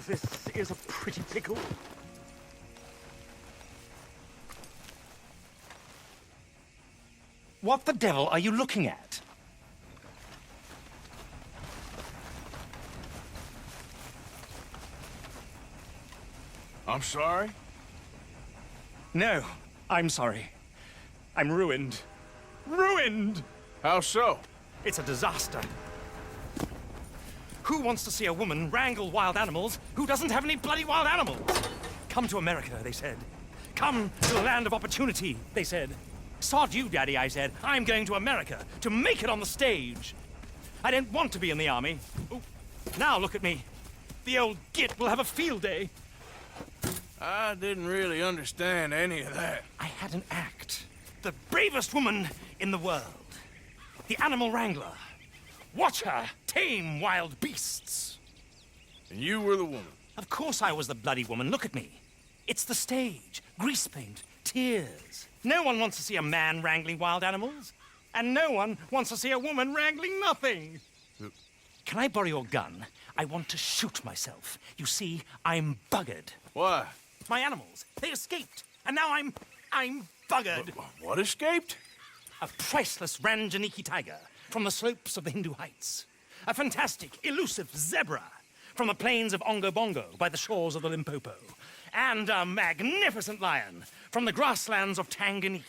this is a pretty pickle. What the devil are you looking at? I'm sorry? No, I'm sorry. I'm ruined. Ruined! How so? It's a disaster. Who wants to see a woman wrangle wild animals who doesn't have any bloody wild animals? Come to America, they said. Come to the land of opportunity, they said. Sod you, Daddy, I said. I'm going to America to make it on the stage. I don't want to be in the army. Oh, now look at me. The old git will have a field day. I didn't really understand any of that. I had an act. The bravest woman in the world. The animal wrangler. Watch her tame wild beasts. And you were the woman. Of course I was the bloody woman. Look at me. It's the stage. Grease paint. Tears. No one wants to see a man wrangling wild animals. And no one wants to see a woman wrangling nothing. Can I borrow your gun? I want to shoot myself. You see, I'm buggered. Why? My animals, they escaped. And now I'm buggered. What escaped? A priceless Ranjaniki tiger from the slopes of the Hindu Heights. A fantastic, elusive zebra from the plains of Ongo Bongo by the shores of the Limpopo. And a magnificent lion from the grasslands of Tanganyika.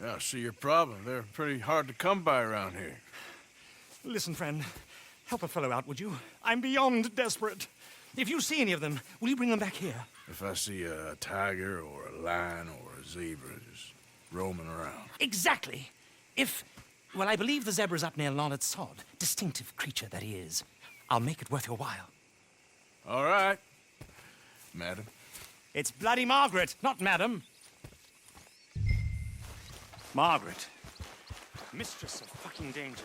Yeah, I see your problem. They're pretty hard to come by around here. Listen, friend, help a fellow out, would you? I'm beyond desperate. If you see any of them, will you bring them back here? If I see a tiger or a lion or a zebra just roaming around. Exactly. Well, I believe the zebra's up near Larned Sod. Distinctive creature that he is. I'll make it worth your while. All right, madam. It's bloody Margaret, not madam. Margaret. Mistress of fucking danger.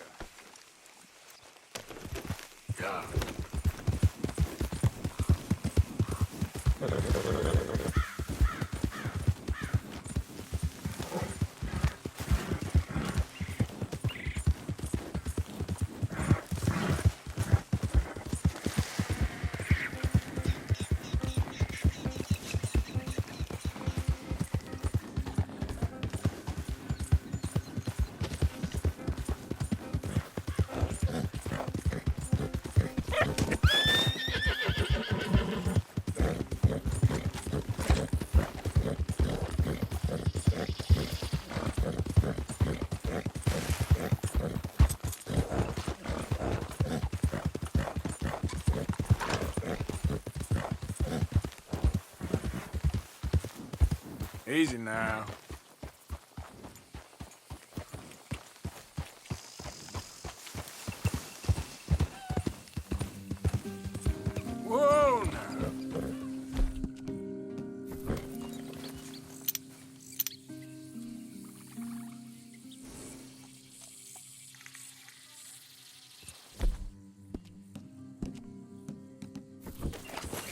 God. Easy now. Whoa now.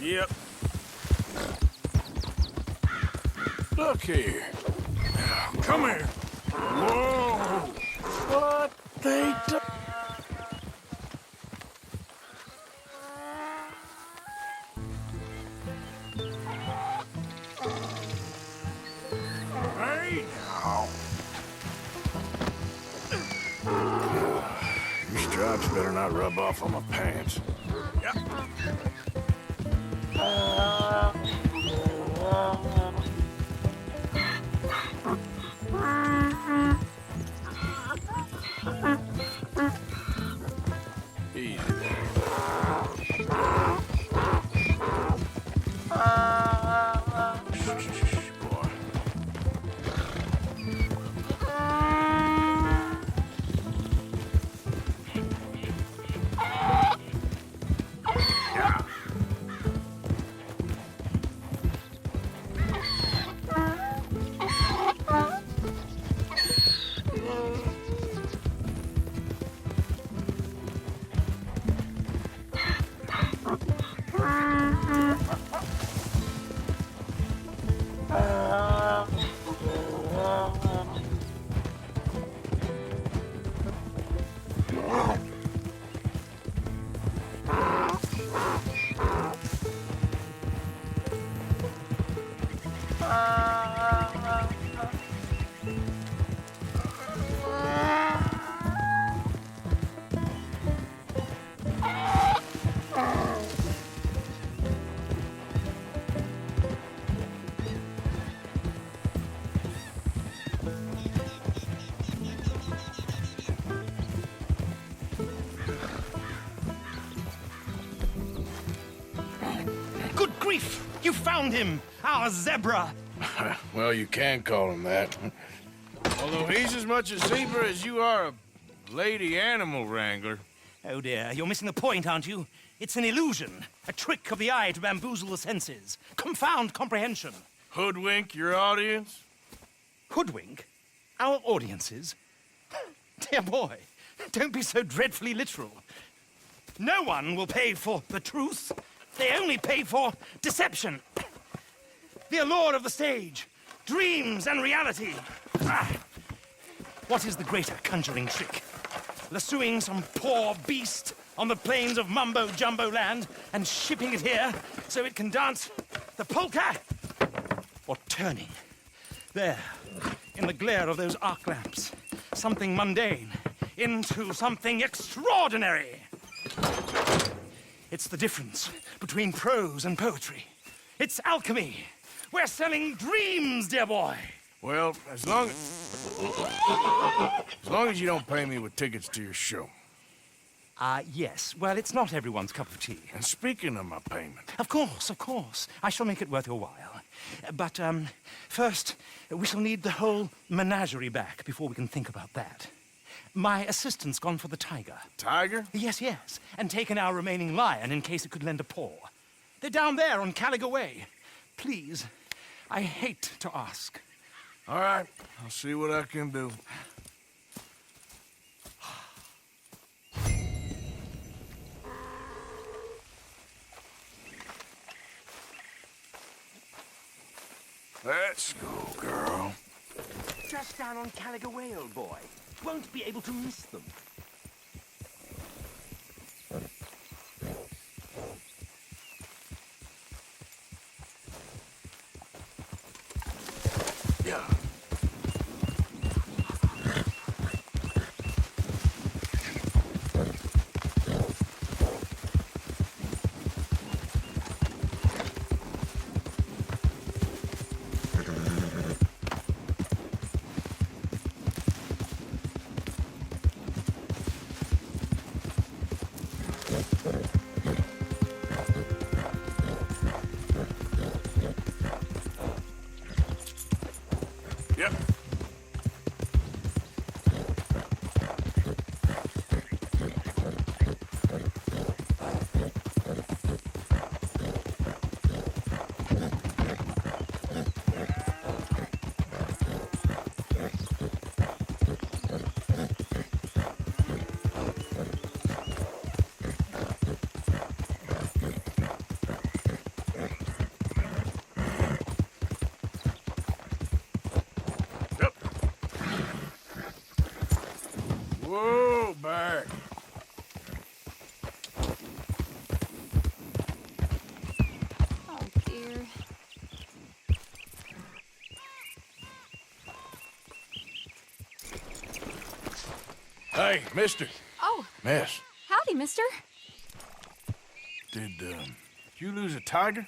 Yep. Look here. Come here. Whoa. What they do? Hey now. Your stripes better not rub off on my pants. Yep. Easy there. Shh, boy. Yeah. grief! You found him! Our zebra! Well, you can call him that. Although he's as much a zebra as you are a lady animal wrangler. Oh dear, you're missing the point, aren't you? It's an illusion, a trick of the eye to bamboozle the senses, confound comprehension. Hoodwink your audience? Hoodwink? Our audiences? Dear boy, don't be so dreadfully literal. No one will pay for the truth. They only pay for deception. The allure of the stage, dreams and reality. Ah. What is the greater conjuring trick? Lassoing some poor beast on the plains of mumbo-jumbo land and shipping it here so it can dance the polka? Or turning, there, in the glare of those arc lamps, something mundane into something extraordinary? It's the difference between prose and poetry. It's alchemy. We're selling dreams, dear boy. Well, as long as you don't pay me with tickets to your show. Yes. Well, it's not everyone's cup of tea. And speaking of my payment... Of course. I shall make it worth your while. But, first, we shall need the whole menagerie back before we can think about that. My assistant's gone for the tiger. Tiger? Yes. And taken our remaining lion in case it could lend a paw. They're down there on Caliga Way. Please, I hate to ask. All right, I'll see what I can do. Let's go, girl. Just down on Caliga Way, old boy. Won't be able to miss them. Yeah. Yep. Whoa, back. Oh, dear. Hey, mister. Oh, Miss, howdy, mister. did you lose a tiger?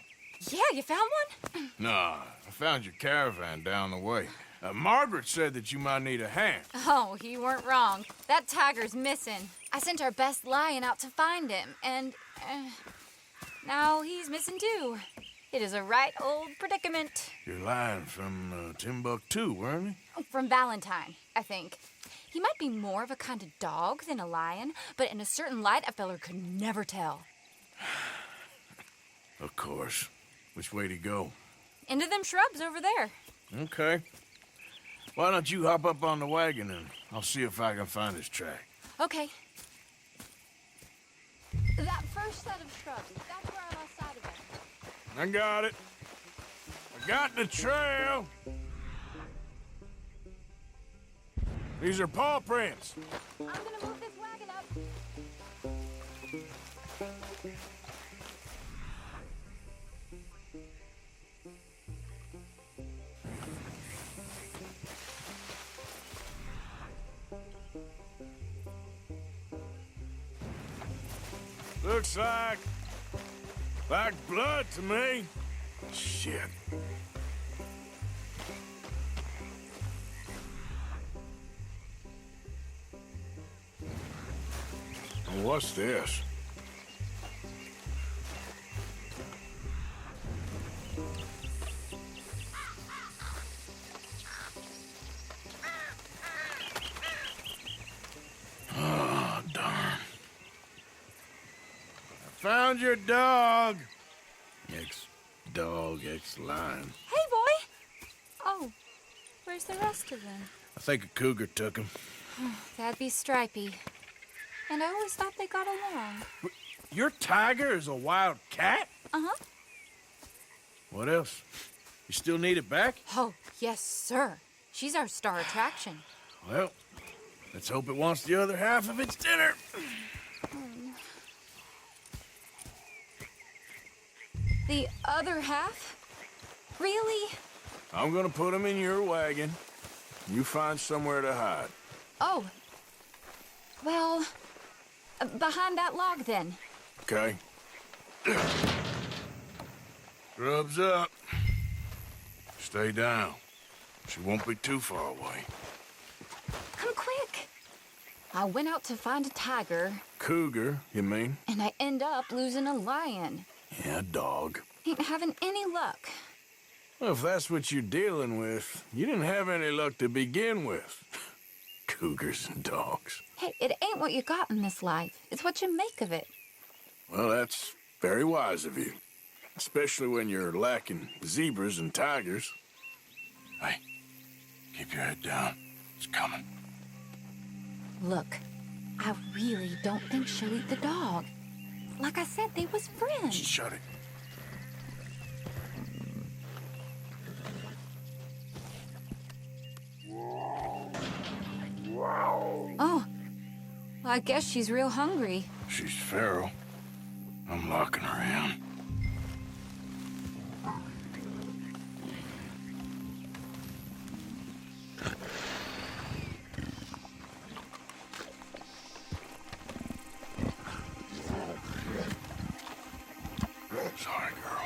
Yeah, you found one? Nah, I found your caravan down the way. Margaret said that you might need a hand. Oh, you weren't wrong. That tiger's missing. I sent our best lion out to find him, and now he's missing too. It is a right old predicament. You're lying from Timbuktu, weren't you? From Valentine, I think. He might be more of a kind of dog than a lion, but in a certain light, a feller could never tell. Of course. Which way to go? Into them shrubs over there. Okay. Why don't you hop up on the wagon and I'll see if I can find his track. Okay. That first set of shrubs, that's where I lost sight of him. I got it. I got the trail. These are paw prints. I'm gonna move this wagon up. Looks like blood to me. Shit. What's this? Found your dog. Ex-dog, ex-lion. Hey, boy! Oh, where's the rest of them? I think a cougar took him. That'd be Stripey. And I always thought they got along. Your tiger is a wild cat? Uh-huh. What else? You still need it back? Oh, yes, sir. She's our star attraction. Well, let's hope it wants the other half of its dinner. The other half? Really? I'm gonna put him in your wagon. You find somewhere to hide. Oh. Well, behind that log, then. Okay. Grub's up. Stay down. She won't be too far away. Come quick. I went out to find a tiger, Cougar, you mean? and I end up losing a lion. Yeah, dog. Ain't having any luck. Well, if that's what you're dealing with, you didn't have any luck to begin with. Cougars and dogs. Hey, it ain't what you got in this life. It's what you make of it. Well, that's very wise of you. Especially when you're lacking zebras and tigers. Hey, keep your head down. It's coming. Look, I really don't think she'll eat the dog. Like I said, they was friends. Shut it. Oh, well, I guess she's real hungry. She's feral. I'm locking her in. Sorry, girl.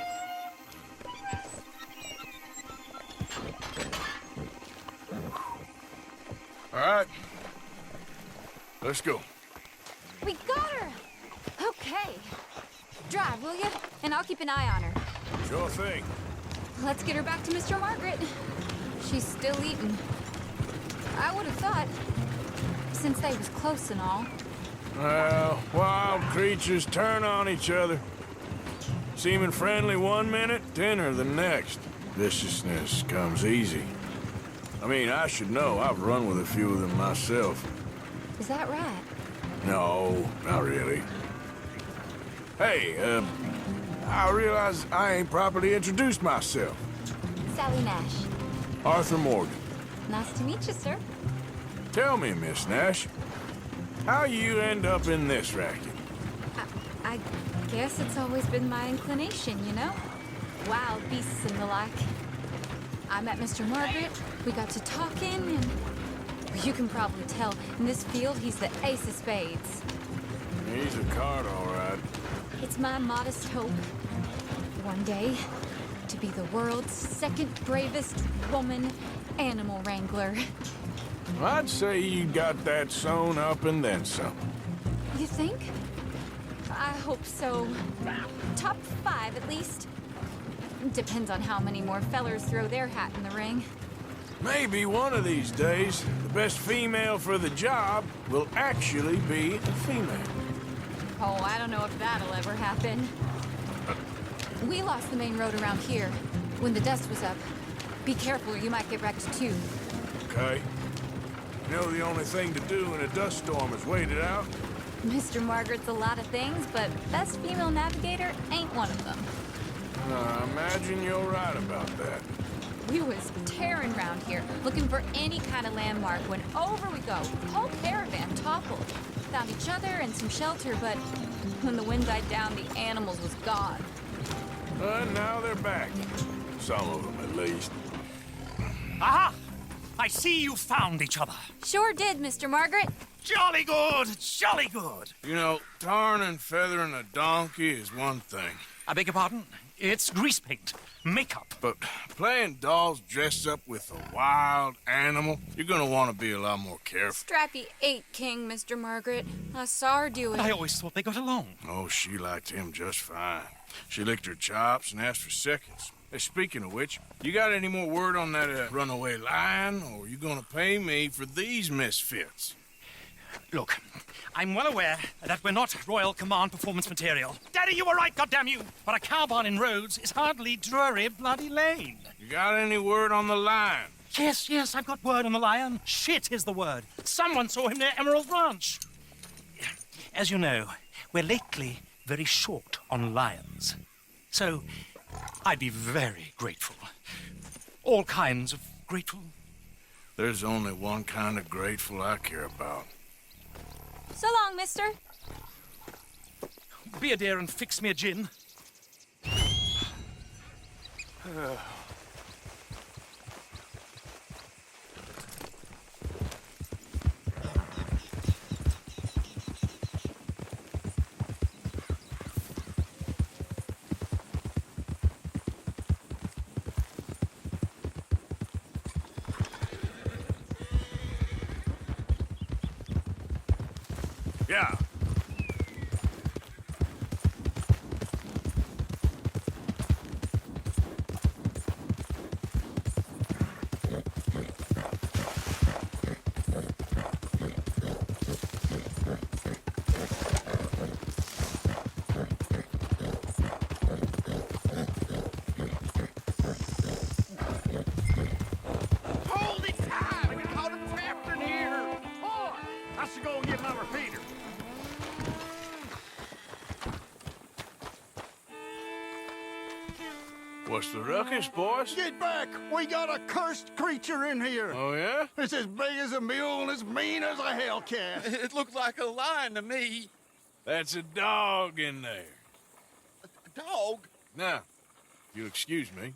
All right. Let's go. We got her! Okay. Drive, will you? And I'll keep an eye on her. Sure thing. Let's get her back to Mr. Margaret. She's still eating. I would have thought, since they was close and all. Well, wild creatures turn on each other. Seeming friendly one minute, dinner the next. Viciousness comes easy. I mean, I should know. I've run with a few of them myself. Is that right? No, not really. Hey, I realize I ain't properly introduced myself. Sally Nash. Arthur Morgan. Nice to meet you, sir. Tell me, Miss Nash, how you end up in this racket? I guess it's always been my inclination, you know? Wild beasts and the like. I met Mr. Margaret, we got to talking, and you can probably tell, in this field, he's the ace of spades. He's a card, all right. It's my modest hope, one day, to be the world's second bravest woman animal wrangler. I'd say you got that sewn up and then some. You think? I hope so. Top 5, at least. Depends on how many more fellers throw their hat in the ring. Maybe one of these days, the best female for the job will actually be a female. Oh, I don't know if that'll ever happen. We lost the main road around here when the dust was up. Be careful, you might get wrecked too. Okay. You know the only thing to do in a dust storm is wait it out? Mr. Margaret's a lot of things, but best female navigator ain't one of them. I imagine you're right about that. We was tearing around here, looking for any kind of landmark when over we go. Whole caravan toppled. Found each other and some shelter, but when the wind died down, the animals was gone. Now they're back. Some of them, at least. Aha! I see you found each other. Sure did, Mr. Margaret. Jolly good, jolly good. You know, tarring and feathering a donkey is one thing. I beg your pardon? It's grease paint, makeup. But playing dolls dressed up with a wild animal, you're gonna want to be a lot more careful. Strappy ate King, Mr. Margaret. I saw her do it. I always thought they got along. Oh, she liked him just fine. She licked her chops and asked for seconds. Hey, speaking of which, you got any more word on that runaway lion, or you gonna pay me for these misfits? Look, I'm well aware that we're not Royal Command performance material. Daddy, you were right, goddamn you! But a cow barn in Rhodes is hardly Drury Bloody Lane. You got any word on the lion? Yes, I've got word on the lion. Shit is the word. Someone saw him near Emerald Ranch. As you know, we're lately very short on lions. So, I'd be very grateful. All kinds of grateful. There's only one kind of grateful I care about. So long, mister. Be a dear and fix me a gin. Yeah. Hold it tight! I caught him trapped in here! Boy, I should go and get my repeater. What's the ruckus, boys? Get back! We got a cursed creature in here! Oh, yeah? It's as big as a mule and as mean as a hellcat. It looked like a lion to me. That's a dog in there. A dog? Now, if you'll excuse me.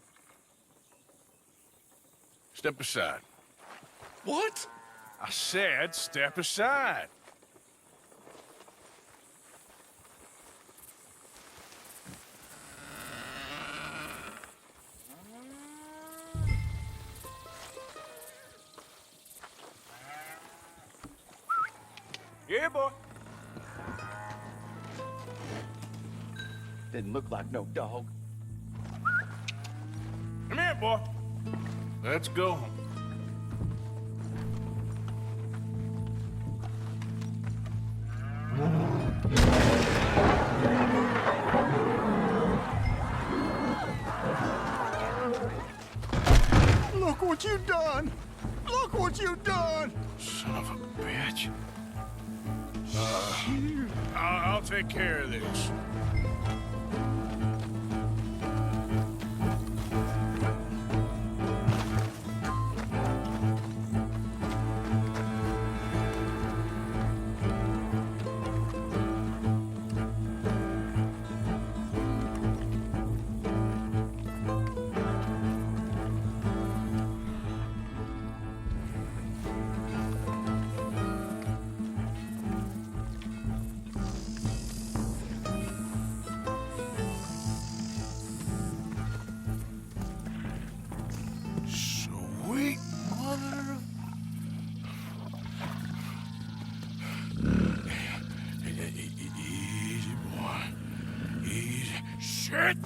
Step aside. What? I said step aside. Yeah, boy. Didn't look like no dog. Come here, boy. Let's go. Look what you done! Look what you done! Son of a bitch. I'll take care of this. Sweet mother of... Easy, boy. Easy. Shit!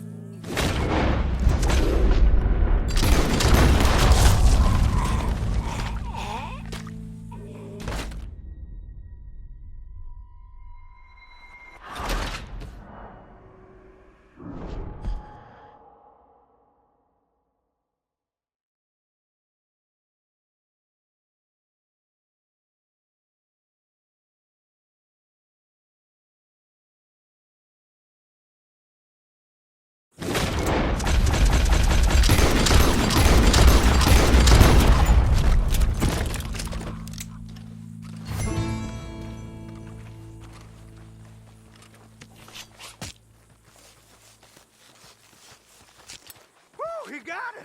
Whew, he got it!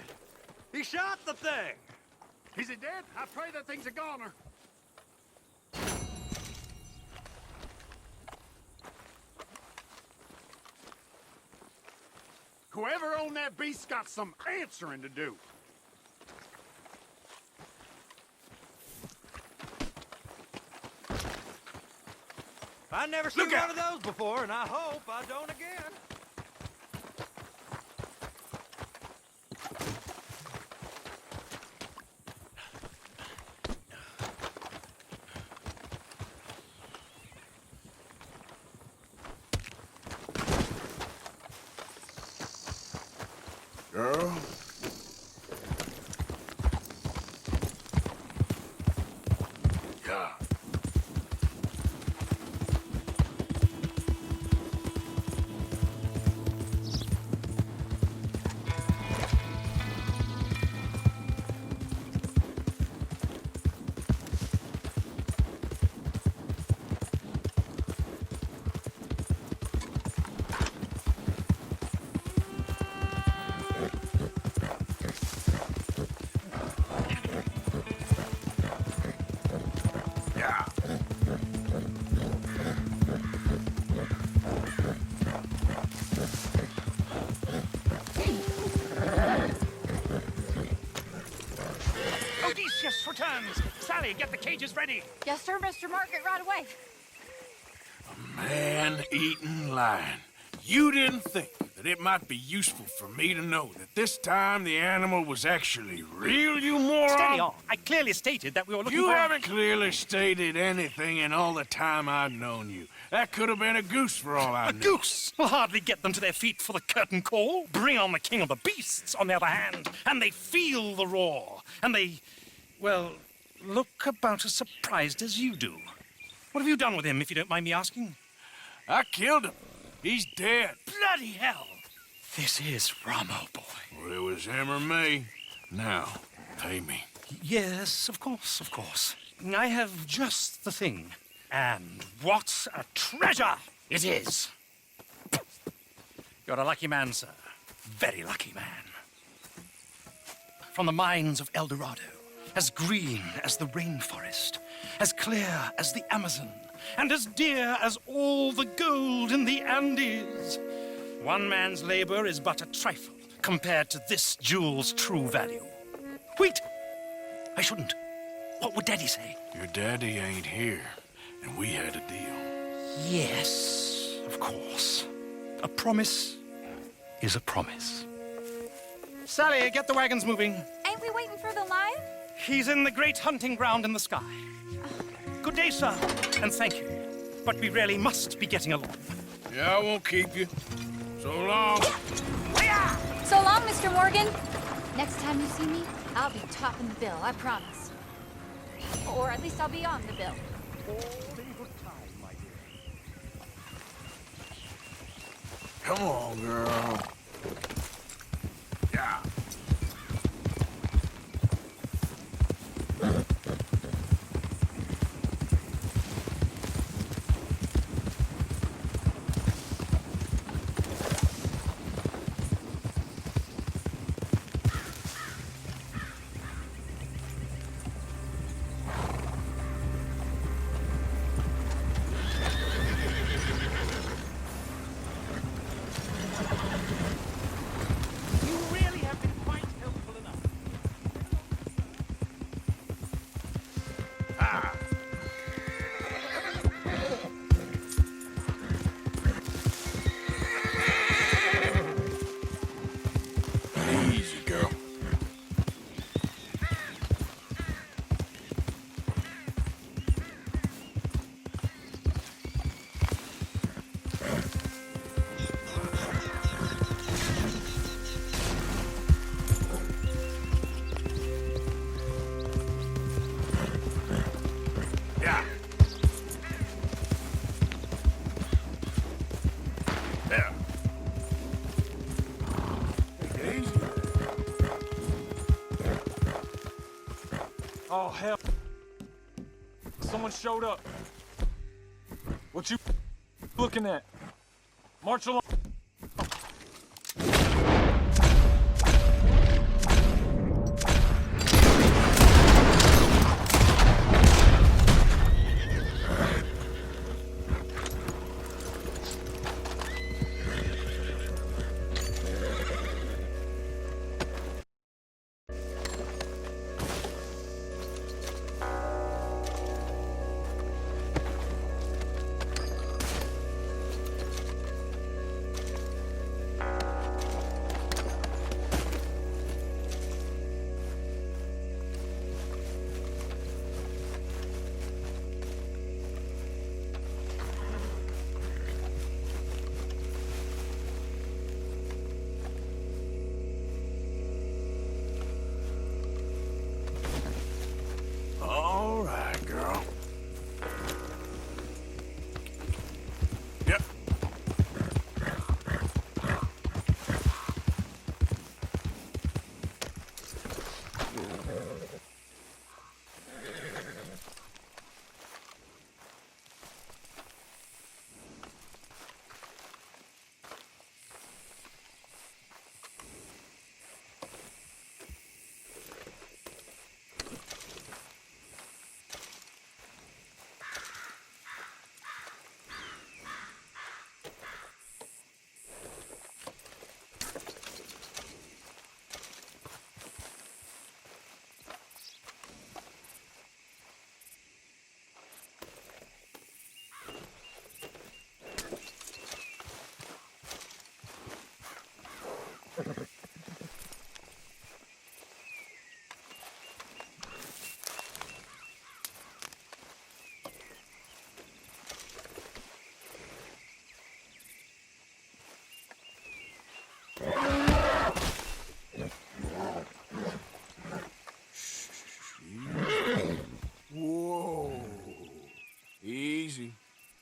He shot the thing! Is it dead? I pray that thing's a goner. Whoever owned that beast's got some answering to do. I never seen one of those before, and I hope I don't again. hands. Sally, get the cages ready. Yes, sir, Mr. Margaret, right away. Man-eating lion. You didn't think that it might be useful for me to know that this time the animal was actually real, you moron? Steady on. I clearly stated that we were looking You for... haven't clearly stated anything in all the time I've known you. That could have been a goose for all I A knew. goose will hardly get them to their feet for the curtain call. Bring on the king of the beasts, on the other hand, and they feel the roar. And they, well, look about as surprised as you do. What have you done with him, if you don't mind me asking? I killed him. He's dead. Bloody hell! This is Ramo, boy. Well, it was him or me. Now, pay me. Yes, of course, of course. I have just the thing. And what a treasure it is! You're a lucky man, sir. Very lucky man. From the mines of El Dorado, as green as the rainforest, as clear as the Amazon, and as dear as all the gold in the Andes. One man's labor is but a trifle compared to this jewel's true value. Wait! I shouldn't. What would Daddy say? Your daddy ain't here, and we had a deal. Yes, of course. A promise is a promise. Sally, get the wagons moving. Ain't we waiting for the lion? He's in the great hunting ground in the sky. Good day, sir, and thank you. But we really must be getting along. Yeah, I won't keep you. So long. So long, Mr. Morgan. Next time you see me, I'll be topping the bill, I promise. Or at least I'll be on the bill. Come on, girl. Yeah. Easy, girl. Yeah. There. Take it easy. Oh, hell. Someone showed up. What you looking at? March along.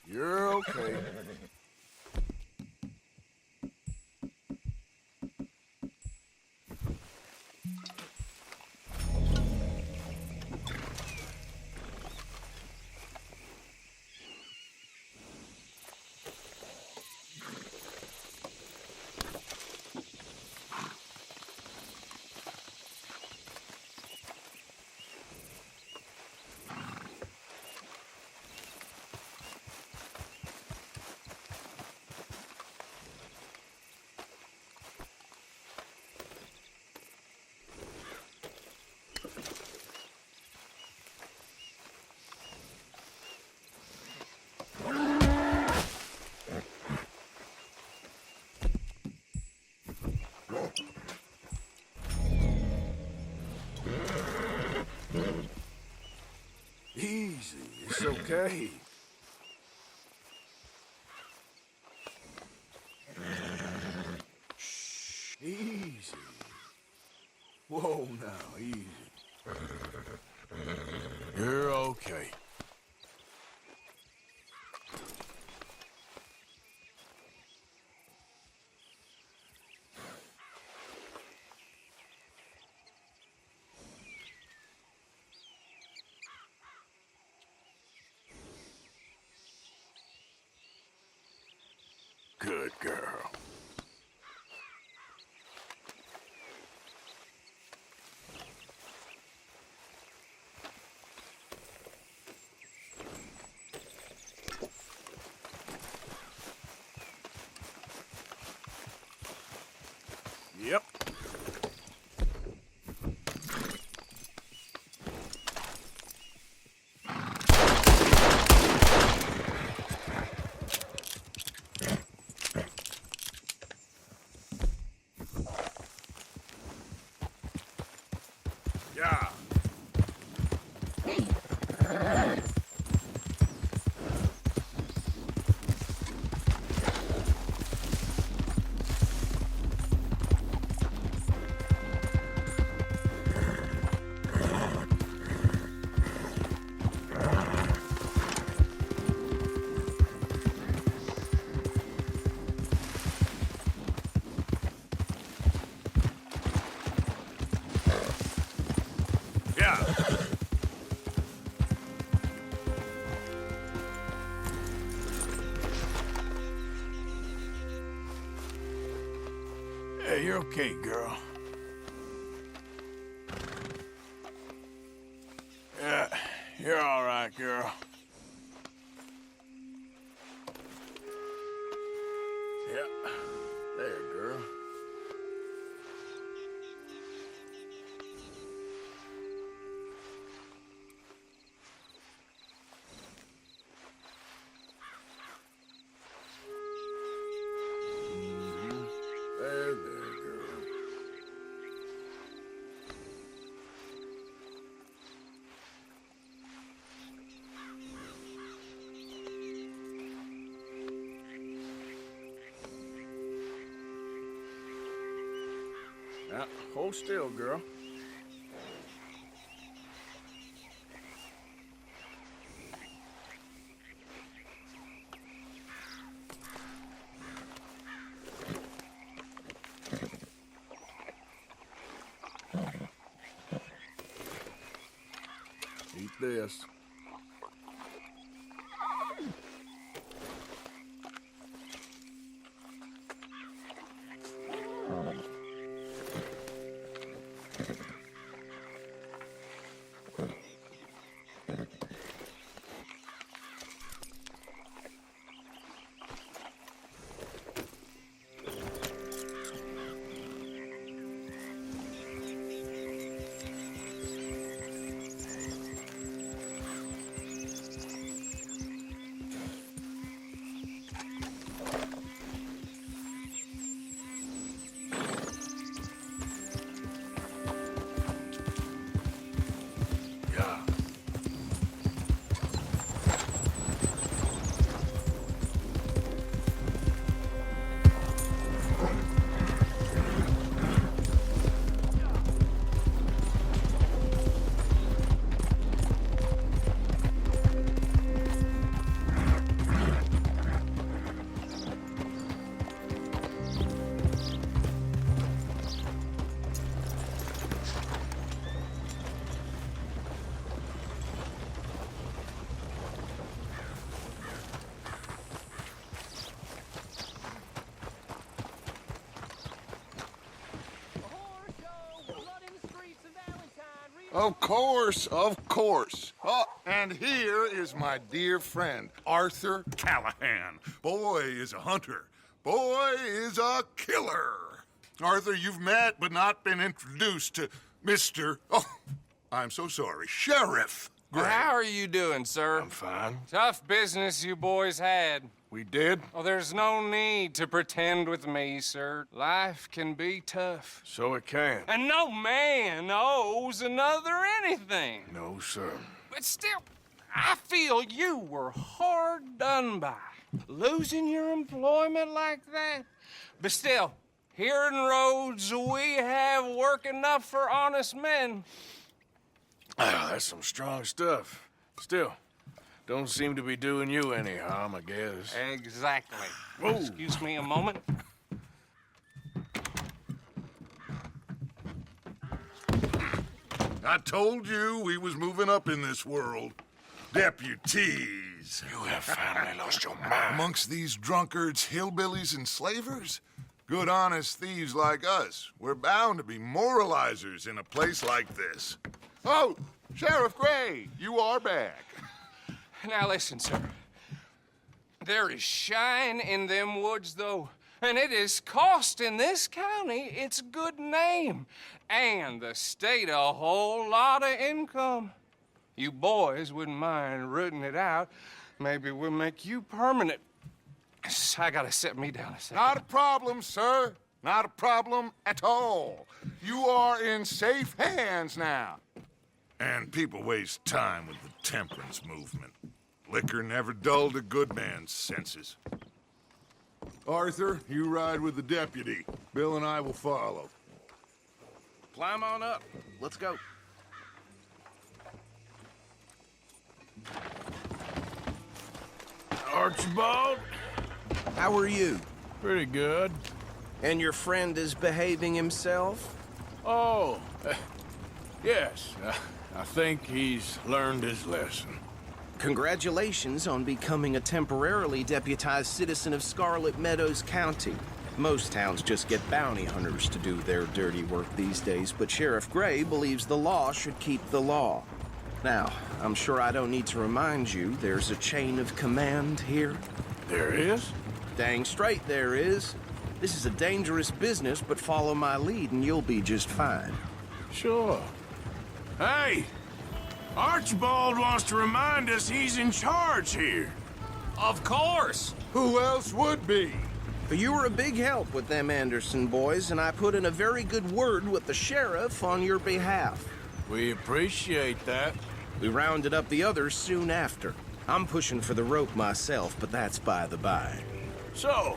You're okay. Easy, it's okay. Shh, easy. Whoa, now, easy. You're okay. Good girl. Yep. Yeah. Yeah. Hey, you're okay, girl. Yeah, you're all right, girl. Yeah, there, girl. There, girl. Now, hold still, girl. Eat this. Of course, of course. Oh, and here is my dear friend, Arthur Callahan. Boy is a hunter. Boy is a killer. Arthur, you've met but not been introduced to Mr. Oh, I'm so sorry, Sheriff Gray. How are you doing, sir? I'm fine. Tough business you boys had. We did? Oh, there's no need to pretend with me, sir. Life can be tough. So it can. And no man owes another anything. No, sir. But still, I feel you were hard done by. Losing your employment like that. But still, here in Rhodes, we have work enough for honest men. Ah, that's some strong stuff. Still, don't seem to be doing you any harm, I guess. Exactly. Whoa. Excuse me a moment. I told you we was moving up in this world. Deputies. You have finally lost your mind. Amongst these drunkards, hillbillies, and slavers? Good, honest thieves like us. We're bound to be moralizers in a place like this. Oh, Sheriff Gray, you are back. Now listen, sir. There is shine in them woods, though, and it is costing this county its good name and the state a whole lot of income. You boys wouldn't mind rooting it out. Maybe we'll make you permanent. I gotta sit me down a second. Not a problem, sir. Not a problem at all. You are in safe hands now. And people waste time with the temperance movement. Liquor never dulled a good man's senses. Arthur, you ride with the deputy. Bill and I will follow. Climb on up. Let's go. Archibald? How are you? Pretty good. And your friend is behaving himself? Oh, yes. I think he's learned his lesson. Congratulations on becoming a temporarily deputized citizen of Scarlet Meadows County. Most towns just get bounty hunters to do their dirty work these days, but Sheriff Gray believes the law should keep the law. Now, I'm sure I don't need to remind you there's a chain of command here. There is? Dang straight there is. This is a dangerous business, but follow my lead and you'll be just fine. Sure. Hey! Archibald wants to remind us he's in charge here. Of course. Who else would be? But you were a big help with them Anderson boys, and I put in a very good word with the sheriff on your behalf. We appreciate that. We rounded up the others soon after. I'm pushing for the rope myself, but that's by the by. So,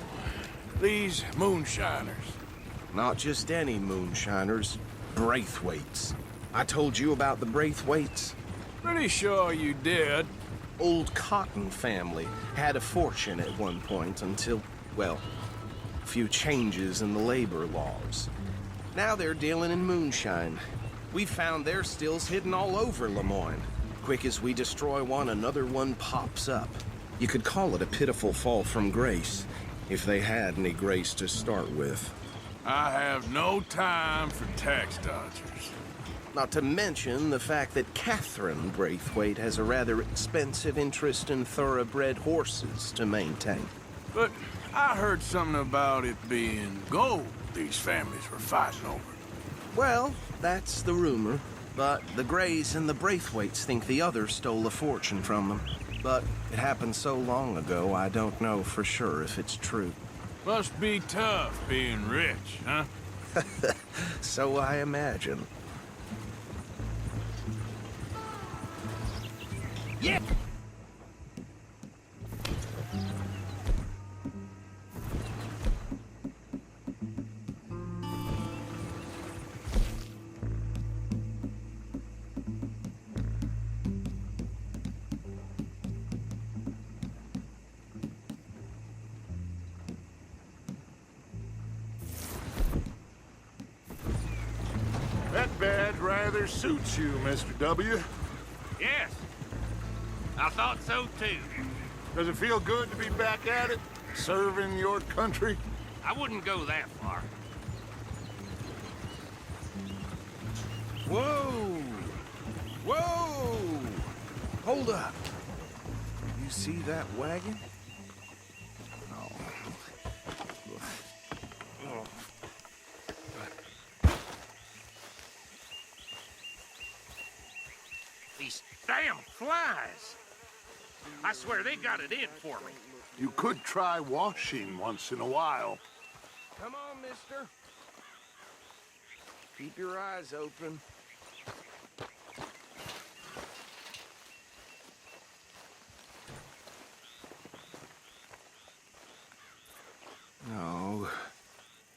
these moonshiners. Not just any moonshiners, Braithwaites. I told you about the Braithwaites? Pretty sure you did. Old Cotton family had a fortune at one point until, well, a few changes in the labor laws. Now they're dealing in moonshine. We found their stills hidden all over Lemoyne. Quick as we destroy one, another one pops up. You could call it a pitiful fall from grace, if they had any grace to start with. I have no time for tax dodgers. Not to mention the fact that Catherine Braithwaite has a rather expensive interest in thoroughbred horses to maintain. But I heard something about it being gold these families were fighting over. Well, that's the rumor. But the Grays and the Braithwaites think the others stole a fortune from them. But it happened so long ago, I don't know for sure if it's true. Must be tough being rich, huh? So I imagine. Yeah! That badge rather suits you, Mr. W. Yes. I thought so, too. Does it feel good to be back at it, serving your country? I wouldn't go that far. Whoa! Whoa! Hold up. You see that wagon? These damn flies. I swear they got it in for me. You could try washing once in a while. Come on, mister. Keep your eyes open. No,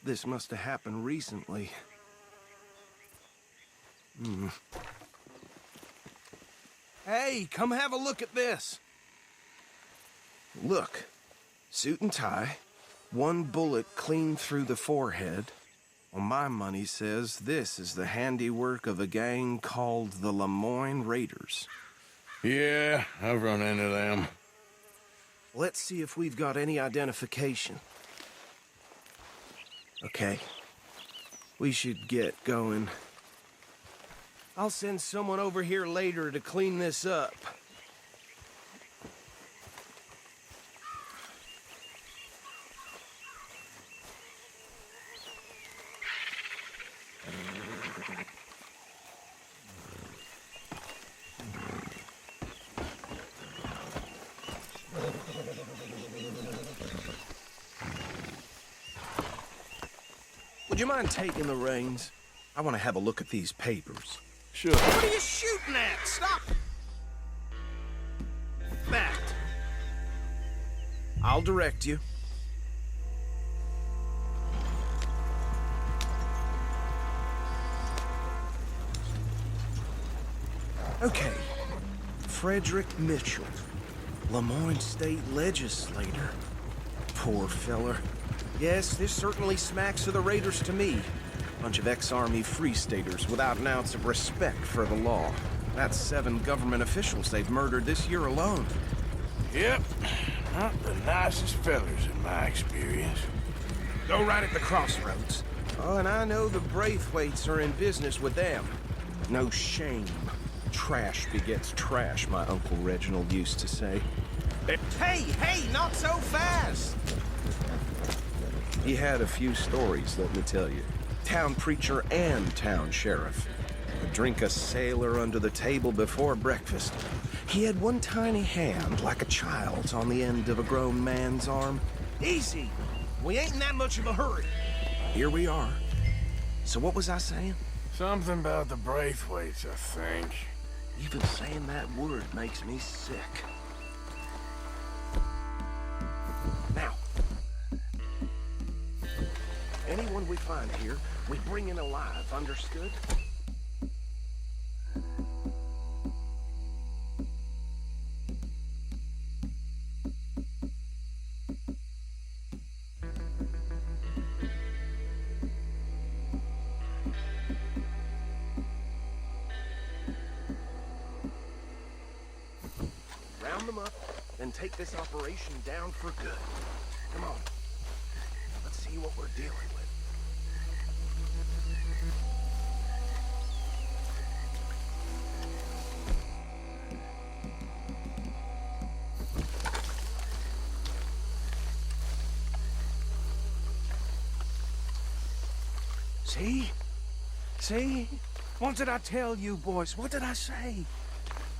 this must have happened recently. Hey, come have a look at this. Look, suit and tie, one bullet clean through the forehead. Well, my money says this is the handiwork of a gang called the Lemoyne Raiders. Yeah, I've run into them. Let's see if we've got any identification. Okay. We should get going. I'll send someone over here later to clean this up. Would you mind taking the reins? I want to have a look at these papers. Sure. What are you shooting at? Stop! That. I'll direct you. Okay. Frederick Mitchell, Lemoyne State Legislator. Poor feller. Yes, this certainly smacks of the Raiders to me. Bunch of ex-Army Free Staters without an ounce of respect for the law. That's 7 government officials they've murdered this year alone. Yep. Not the nicest fellers in my experience. Go right at the crossroads. Oh, and I know the Braithwaites are in business with them. No shame. Trash begets trash, my Uncle Reginald used to say. Hey, not so fast! He had a few stories, let me tell you. Town preacher and town sheriff. Would drink a sailor under the table before breakfast. He had one tiny hand, like a child's, on the end of a grown man's arm. Easy! We ain't in that much of a hurry. Here we are. So what was I saying? Something about the Braithwaites, I think. Even saying that word makes me sick. Now, anyone we find here, we bring in alive, understood? Round them up, then take this operation down for good. Come on. Let's see what we're dealing with. See? See? What did I tell you, boys? What did I say?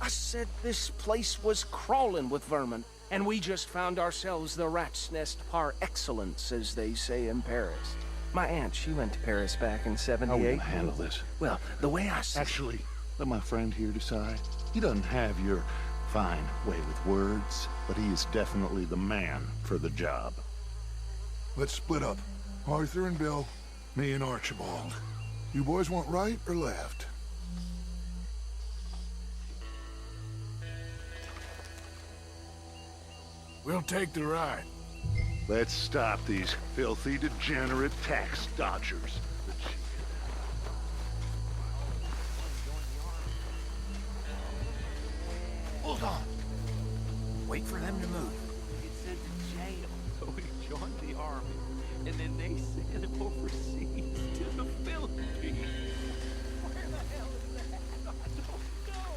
I said this place was crawling with vermin, and we just found ourselves the rat's nest par excellence, as they say in Paris. My aunt, she went to Paris back in '78. How will you handle this? Well, the way I see Actually, let my friend here decide. He doesn't have your fine way with words, but he is definitely the man for the job. Let's split up. Arthur and Bill, me and Archibald. You boys want right or left? We'll take the ride. Let's stop these filthy, degenerate tax dodgers. Hold on. Wait for them to move. It's sent to jail. So he joined the army, and then they sent him overseas to the Philippines. Where the hell is that? I don't know.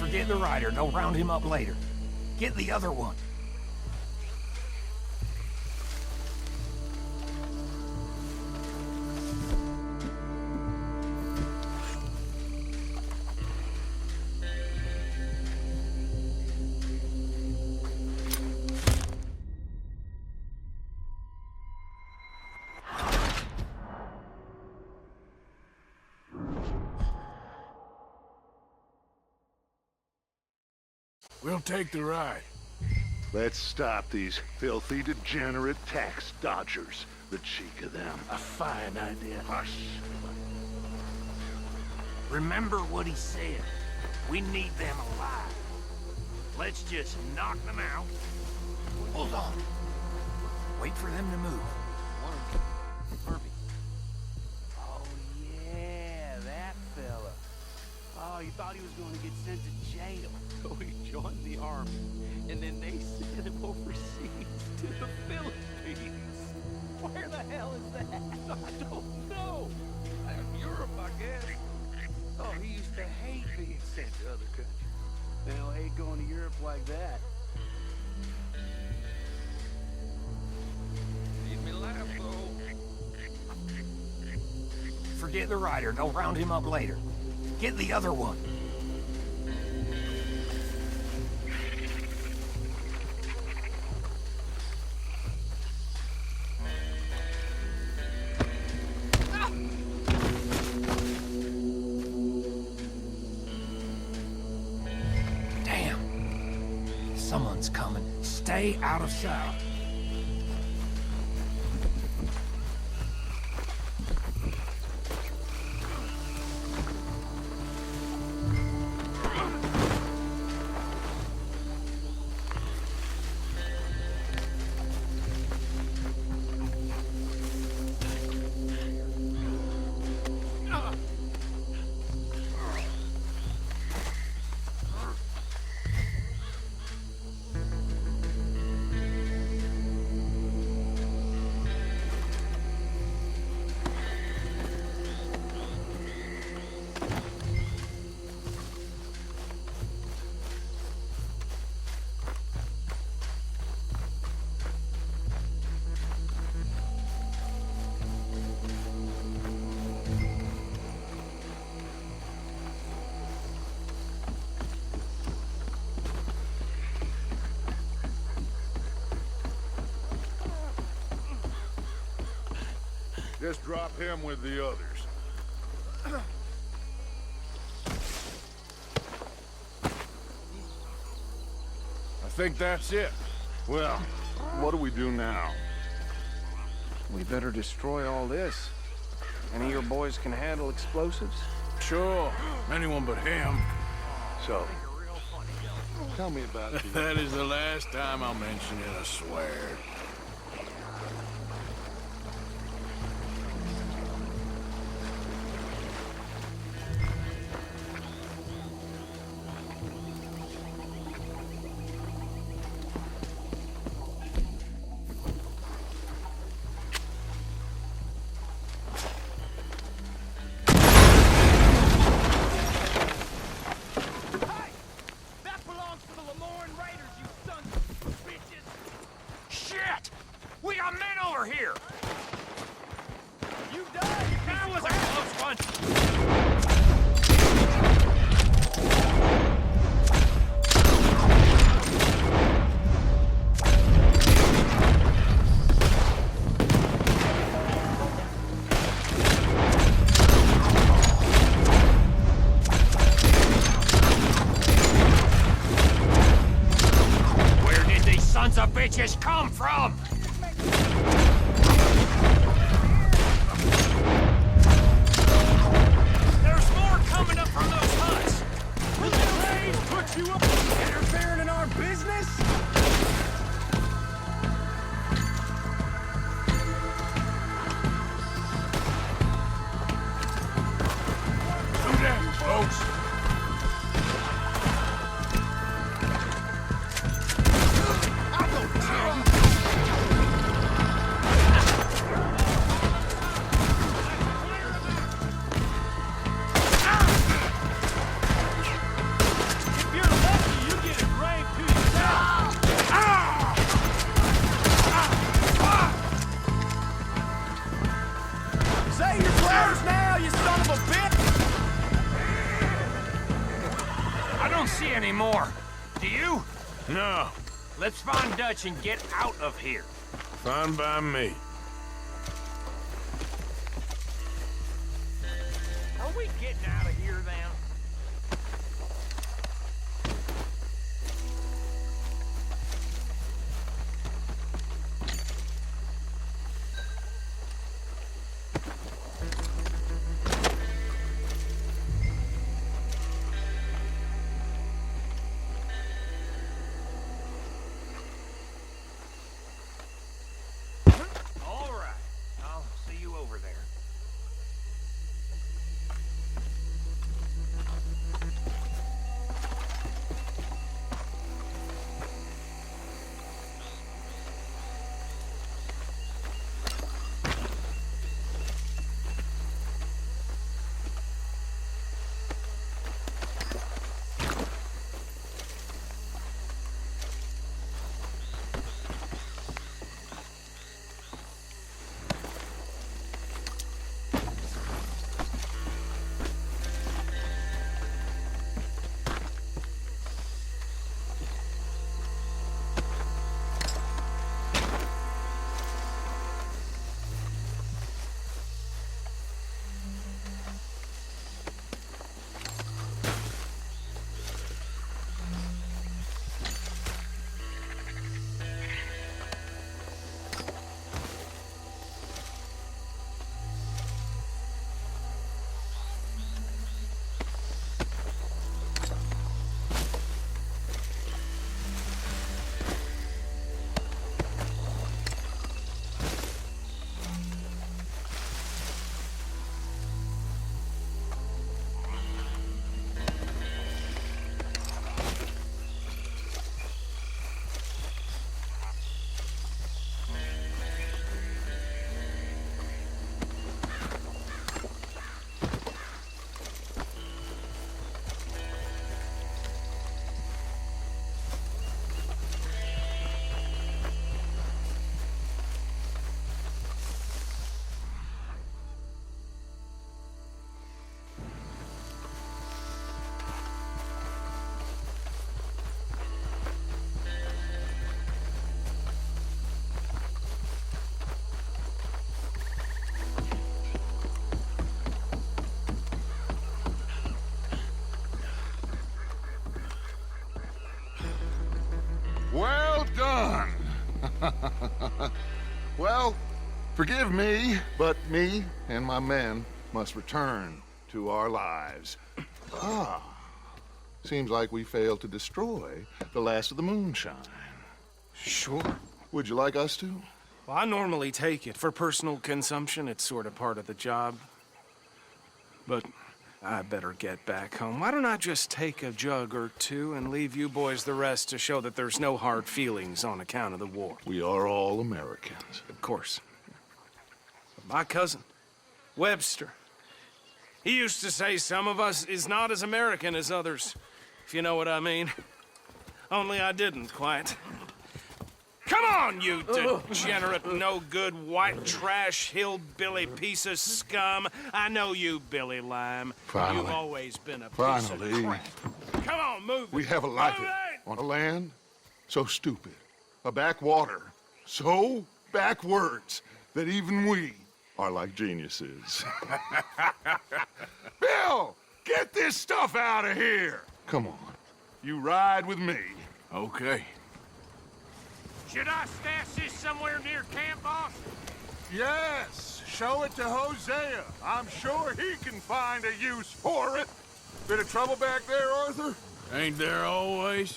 Forget the rider. Go round him up later. Get the other one. We'll take the ride. Let's stop these filthy, degenerate tax dodgers. The cheek of them. A fine idea. Hush. Remember what he said. We need them alive. Let's just knock them out. Hold on. Wait for them to move. Oh, yeah, that fella. Oh, you thought he was going to get sent to jail. So he joined the army, and then they sent him overseas to the Philippines. Where the hell is that? I don't know. Europe, I guess. Oh, he used to hate being sent to other countries. They'll hate going to Europe like that. Made me laugh, though. Forget the rider. Go round him up later. Get the other one. Someone's coming. Stay out of sight. Just drop him with the others. I think that's it. Well, what do we do now? We better destroy all this. Any of your boys can handle explosives? Sure. Anyone but him. So, tell me about the... That is the last time I'll mention it, I swear. Here! You died! That was a close one! Where did these sons of bitches come from? You up interfering in our business? Do that, folks. If you're anymore. Do you? No, Let's find Dutch and get out of here. fine by me. Are we getting out of here then? All right. I'll see you over there. Well done. Well, forgive me, but me and my men must return to our lives. Ah, seems like we failed to destroy the last of the moonshine. Sure. Would you like us to? Well, I normally take it. For personal consumption, it's sort of part of the job. But I better get back home. Why don't I just take a jug or two and leave you boys the rest to show that there's no hard feelings on account of the war? We are all Americans. Of course. But my cousin, Webster, he used to say some of us is not as American as others, if you know what I mean. Only I didn't quite. Come on, you degenerate, no-good, white trash, hillbilly piece of scum. I know you, Billy Lime. Finally. You've always been a piece Finally. of crap. Come on, move We it. have a life Move it! on a land so stupid, a backwater so backwards that even we are like geniuses. Bill, get this stuff out of here. Come on, you ride with me. Okay. Should I stash this somewhere near camp, boss? Yes, show it to Hosea. I'm sure he can find a use for it. Bit of trouble back there, Arthur? Ain't there always?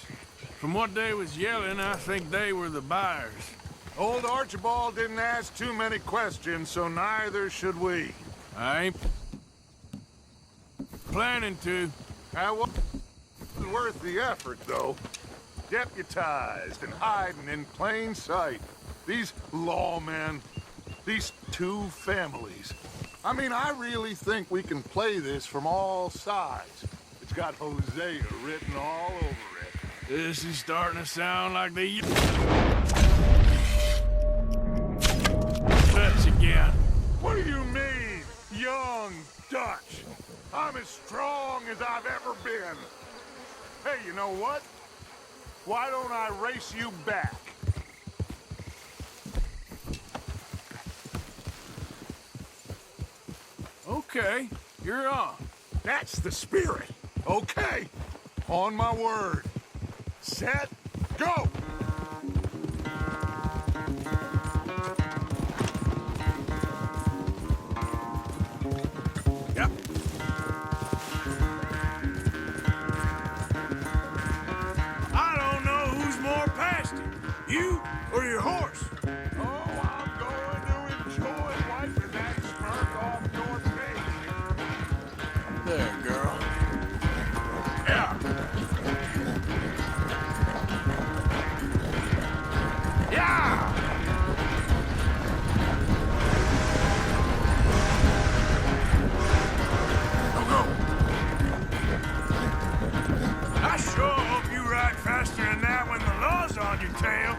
From what they was yelling, I think they were the buyers. Old Archibald didn't ask too many questions, so neither should we. I ain't planning to. That wasn't worth the effort, though. Deputized and hiding in plain sight. These lawmen, these two families. I mean, I really think we can play this from all sides. It's got Hosea written all over it. This is starting to sound like the Dutch again. What do you mean, young Dutch? I'm as strong as I've ever been. Hey, you know what? Why don't I race you back? Okay, you're on. That's the spirit. Okay. On my word. Set, go! Yep. I don't know who's more past it, you or your horse. Oh, I'm going to enjoy wiping that smirk off your face. There, girl. Yeah. Yeah! I sure hope you ride faster than that when the law's on your tail.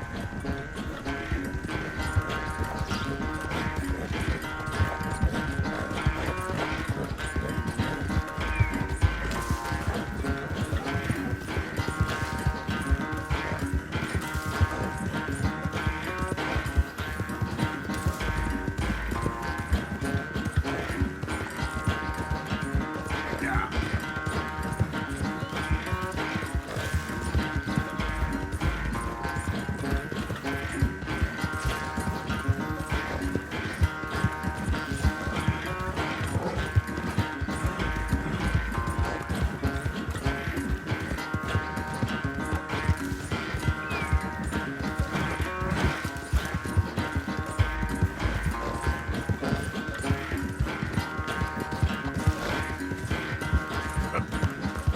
Yeah.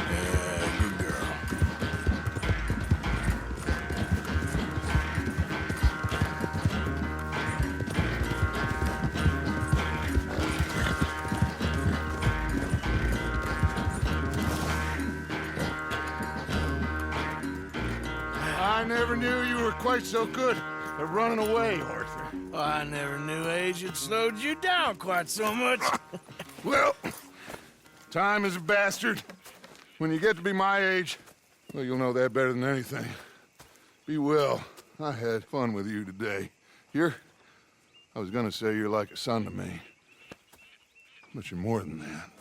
Yeah, good girl. I never knew you were quite so good at running away, Arthur. I never knew age had slowed you down quite so much. Well, time is a bastard. When you get to be my age, well, you'll know that better than anything. Be well. I had fun with you today. I was gonna say you're like a son to me. But you're more than that.